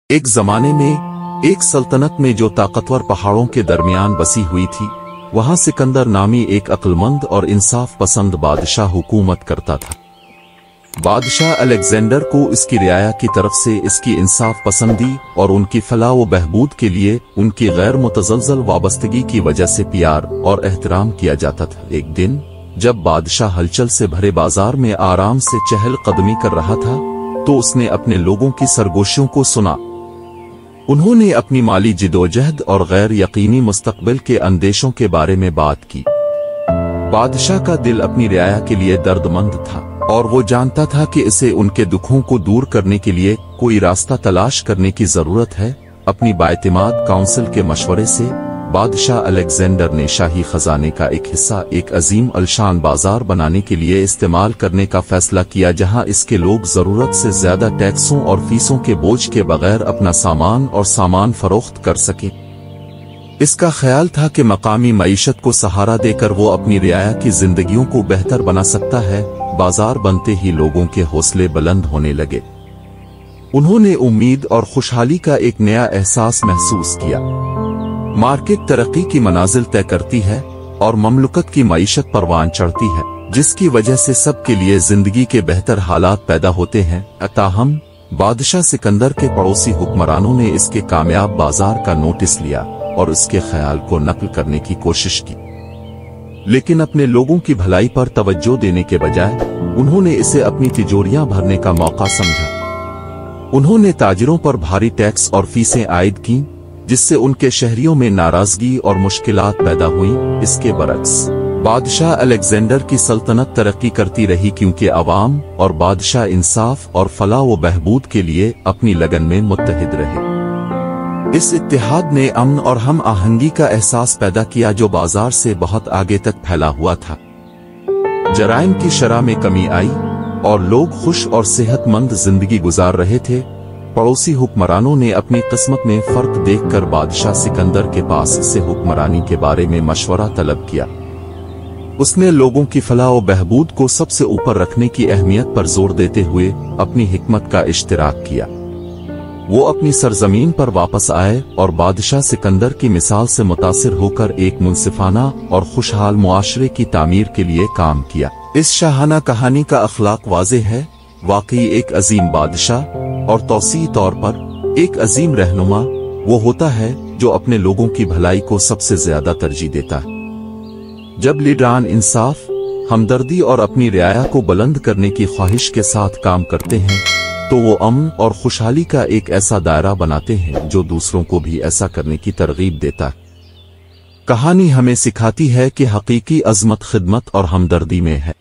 ایک زمانے میں ایک سلطنت میں جو طاقتور پہاڑوں کے درمیان بسی ہوئی تھی، وہاں سکندر نامی ایک عقلمند اور انصاف پسند بادشاہ حکومت کرتا تھا۔ بادشاہ الیگزینڈر کو اس کی رعایا کی طرف سے اس کی انصاف پسندی اور ان کی فلاح و بہبود کے لیے ان کی غیر متزلزل وابستگی کی وجہ سے پیار اور احترام کیا جاتا تھا۔ ایک دن جب بادشاہ ہلچل سے بھرے بازار میں آرام سے چہل قدمی کر رہا تھا تو اس نے اپنے لوگوں کی سرگوشیوں کو سنا۔ انہوں نے اپنی مالی جدوجہد اور غیر یقینی مستقبل کے اندیشوں کے بارے میں بات کی۔ بادشاہ کا دل اپنی رعایا کے لیے درد مند تھا اور وہ جانتا تھا کہ اسے ان کے دکھوں کو دور کرنے کے لیے کوئی راستہ تلاش کرنے کی ضرورت ہے۔ اپنی بااعتماد کونسل کے مشورے سے بادشاہ الیگزینڈر نے شاہی خزانے کا ایک حصہ ایک عظیم الشان بازار بنانے کے لیے استعمال کرنے کا فیصلہ کیا، جہاں اس کے لوگ ضرورت سے زیادہ ٹیکسوں اور فیسوں کے بوجھ کے بغیر اپنا سامان فروخت کر سکیں۔ اس کا خیال تھا کہ مقامی معیشت کو سہارا دے کر وہ اپنی رعایا کی زندگیوں کو بہتر بنا سکتا ہے۔ بازار بنتے ہی لوگوں کے حوصلے بلند ہونے لگے۔ انہوں نے امید اور خوشحالی کا ایک نیا احساس محسوس کیا۔ مارکیٹ ترقی کی منازل طے کرتی ہے اور مملکت کی معیشت پروان چڑھتی ہے، جس کی وجہ سے سب کے لیے زندگی کے بہتر حالات پیدا ہوتے ہیں۔ تاہم بادشاہ سکندر کے پڑوسی حکمرانوں نے اس کے کامیاب بازار کا نوٹس لیا اور اس کے خیال کو نقل کرنے کی کوشش کی، لیکن اپنے لوگوں کی بھلائی پر توجہ دینے کے بجائے انہوں نے اسے اپنی تجوریاں بھرنے کا موقع سمجھا۔ انہوں نے تاجروں پر بھاری ٹیکس اور فیسیں عائد کیں، جس سے ان کے شہریوں میں ناراضگی اور مشکلات پیدا ہوئیں۔ اس کے برعکس بادشاہ الیگزینڈر کی سلطنت ترقی کرتی رہی، کیونکہ عوام اور بادشاہ انصاف اور فلاح و بہبود کے لیے اپنی لگن میں متحد رہے۔ اس اتحاد نے امن اور ہم آہنگی کا احساس پیدا کیا جو بازار سے بہت آگے تک پھیلا ہوا تھا۔ جرائم کی شرح میں کمی آئی اور لوگ خوش اور صحت مند زندگی گزار رہے تھے۔ پڑوسی حکمرانوں نے اپنی قسمت میں فرق دیکھ کر بادشاہ سکندر کے پاس سے حکمرانی کے بارے میں مشورہ طلب کیا۔ اس نے لوگوں کی فلاح و بہبود کو سب سے اوپر رکھنے کی اہمیت پر زور دیتے ہوئے اپنی حکمت کا اشتراک کیا۔ وہ اپنی سرزمین پر واپس آئے اور بادشاہ سکندر کی مثال سے متاثر ہو کر ایک منصفانہ اور خوشحال معاشرے کی تعمیر کے لیے کام کیا۔ اس شاہانہ کہانی کا اخلاق واضح ہے۔ واقعی ایک عظیم بادشاہ اور توسیع طور پر ایک عظیم رہنما وہ ہوتا ہے جو اپنے لوگوں کی بھلائی کو سب سے زیادہ ترجیح دیتا ہے۔ جب لیڈران انصاف، ہمدردی اور اپنی رعایا کو بلند کرنے کی خواہش کے ساتھ کام کرتے ہیں تو وہ امن اور خوشحالی کا ایک ایسا دائرہ بناتے ہیں جو دوسروں کو بھی ایسا کرنے کی ترغیب دیتا ہے۔ کہانی ہمیں سکھاتی ہے کہ حقیقی عظمت خدمت اور ہمدردی میں ہے۔